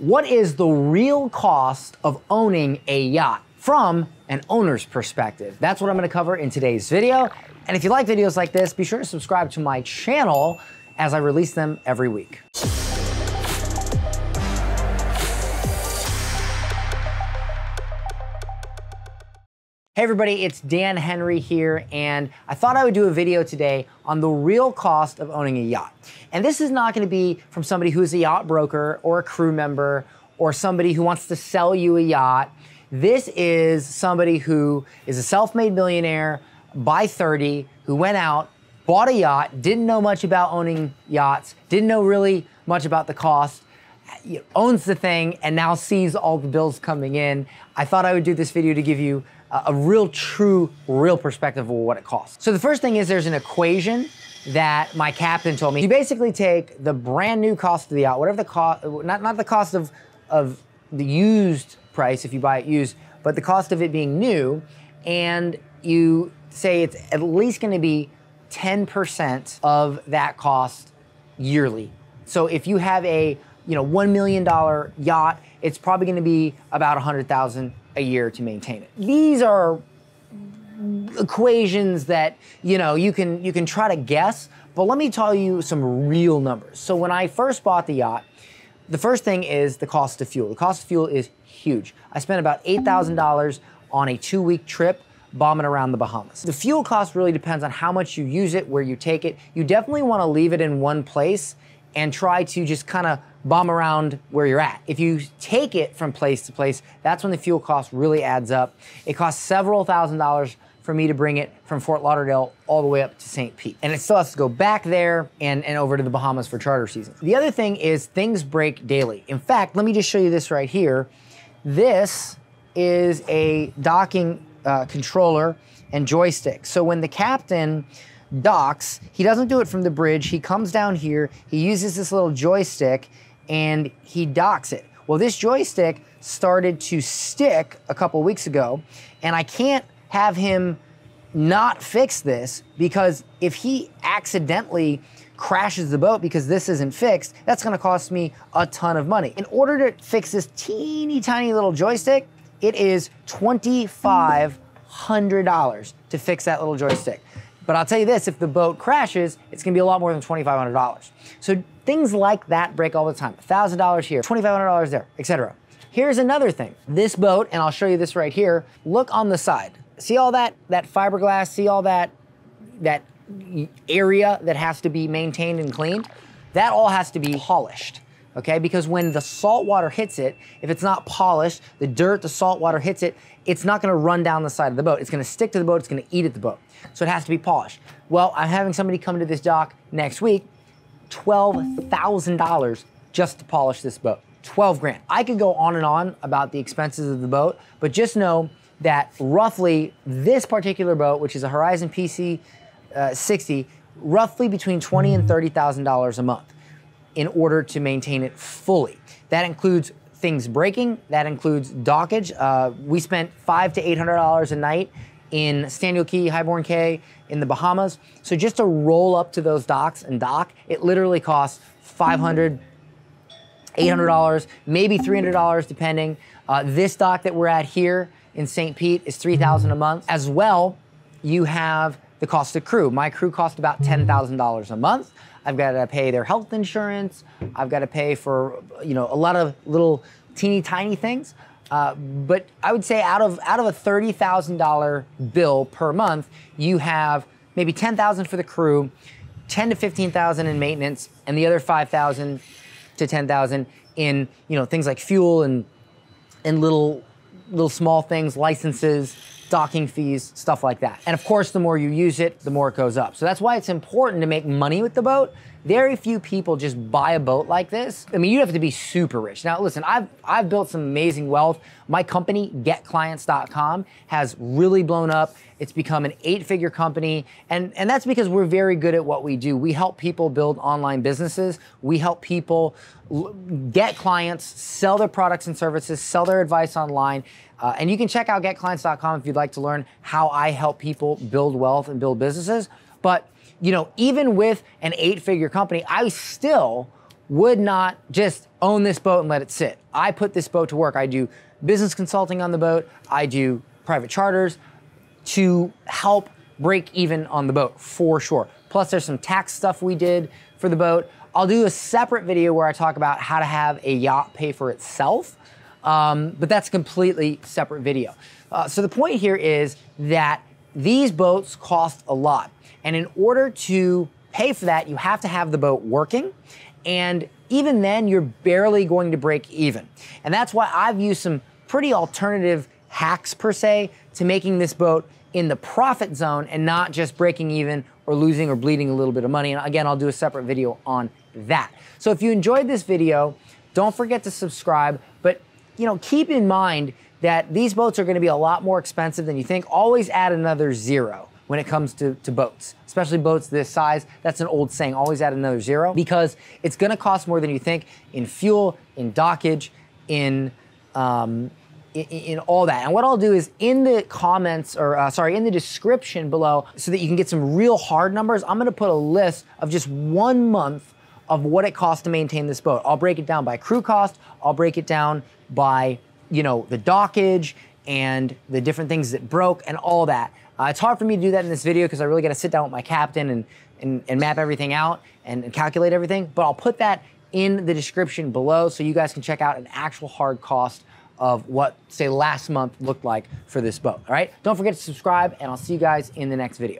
What is the real cost of owning a yacht from an owner's perspective? That's what I'm gonna cover in today's video. And if you like videos like this, be sure to subscribe to my channel as I release them every week. Hey everybody, it's Dan Henry here, and I thought I would do a video today on the real cost of owning a yacht. And this is not gonna be from somebody who's a yacht broker or a crew member or somebody who wants to sell you a yacht. This is somebody who is a self-made millionaire by 30, who went out, bought a yacht, didn't know much about owning yachts, didn't know really much about the cost, owns the thing, and now sees all the bills coming in. I thought I would do this video to give you a real perspective of what it costs. So the first thing is there's an equation that my captain told me. You basically take the brand new cost of the yacht, whatever the cost, not the cost of the used price if you buy it used, but the cost of it being new, and you say it's at least gonna be 10% of that cost yearly. So if you have a $1 million yacht, it's probably gonna be about $100,000 a year to maintain it. These are equations that you can try to guess, but let me tell you some real numbers. So when I first bought the yacht, the first thing is the cost of fuel. The cost of fuel is huge. I spent about $8,000 on a 2-week trip bombing around the Bahamas. The fuel cost really depends on how much you use it, where you take it. You definitely want to leave it in one place and try to just kind of bomb around where you're at. If you take it from place to place, that's when the fuel cost really adds up. It costs several $1,000s for me to bring it from Fort Lauderdale all the way up to St. Pete. And it still has to go back there and over to the Bahamas for charter season. The other thing is things break daily. In fact, let me just show you this right here. This is a docking controller and joystick. So when the captain docks, he doesn't do it from the bridge. He comes down here, he uses this little joystick, and he docks it. Well, this joystick started to stick a couple weeks ago, and I can't have him not fix this, because if he accidentally crashes the boat because this isn't fixed, that's gonna cost me a ton of money. In order to fix this teeny tiny little joystick, it is $2,500 to fix that little joystick. But I'll tell you this, if the boat crashes, it's gonna be a lot more than $2,500. So things like that break all the time. $1,000 here, $2,500 there, etc. Here's another thing. This boat, and I'll show you this right here, look on the side. See all that fiberglass, see all that area that has to be maintained and cleaned? That all has to be polished, okay? Because when the salt water hits it, if it's not polished, the dirt, the salt water hits it, it's not gonna run down the side of the boat. It's gonna stick to the boat, it's gonna eat at the boat. So it has to be polished. Well, I'm having somebody come to this dock next week, $12,000 just to polish this boat. 12 grand. I could go on and on about the expenses of the boat, but just know that roughly this particular boat, which is a Horizon PC 60, roughly between $20,000 and $30,000 a month in order to maintain it fully. That includes things breaking, that includes dockage. We spent $500 to $800 a night in Staniel Key, Highborn Cay, in the Bahamas. So just to roll up to those docks and dock, it literally costs $500, $800, maybe $300 depending. This dock that we're at here in St. Pete is $3,000 a month. As well, you have the cost of crew. My crew cost about $10,000 a month. I've got to pay their health insurance. I've got to pay for a lot of little teeny tiny things. But I would say out of a $30,000 bill per month, you have maybe $10,000 for the crew, $10,000 to $15,000 in maintenance, and the other $5,000 to $10,000 in things like fuel and little small things, licenses, docking fees, stuff like that. And of course, the more you use it, the more it goes up. So that's why it's important to make money with the boat. Very few people just buy a boat like this. I mean, you have to be super rich. Now, listen, I've built some amazing wealth. My company, GetClients.com, has really blown up. It's become an 8-figure company, and that's because we're very good at what we do. We help people build online businesses. We help people get clients, sell their products and services, sell their advice online. And you can check out GetClients.com if you'd like to learn how I help people build wealth and build businesses. But even with an 8-figure company, I still would not just own this boat and let it sit. I put this boat to work. I do business consulting on the boat. I do private charters to help break even on the boat for sure. Plus there's some tax stuff we did for the boat. I'll do a separate video where I talk about how to have a yacht pay for itself, but that's a completely separate video. So the point here is that these boats cost a lot. And in order to pay for that, you have to have the boat working. And even then, you're barely going to break even. And that's why I've used some pretty alternative hacks, per se, to making this boat in the profit zone and not just breaking even or losing or bleeding a little bit of money. And again, I'll do a separate video on that. So if you enjoyed this video, don't forget to subscribe. But keep in mind that these boats are going to be a lot more expensive than you think. Always add another zero when it comes to boats, especially boats this size. That's an old saying, always add another zero, because it's gonna cost more than you think in fuel, in dockage, in all that. And what I'll do is in the comments, or in the description below, so that you can get some real hard numbers, I'm gonna put a list of just 1 month of what it costs to maintain this boat. I'll break it down by crew cost, I'll break it down by the dockage and the different things that broke and all that. It's hard for me to do that in this video because I really got to sit down with my captain and map everything out and calculate everything, but I'll put that in the description below so you guys can check out an actual hard cost of what, say, last month looked like for this boat, all right? Don't forget to subscribe, and I'll see you guys in the next video.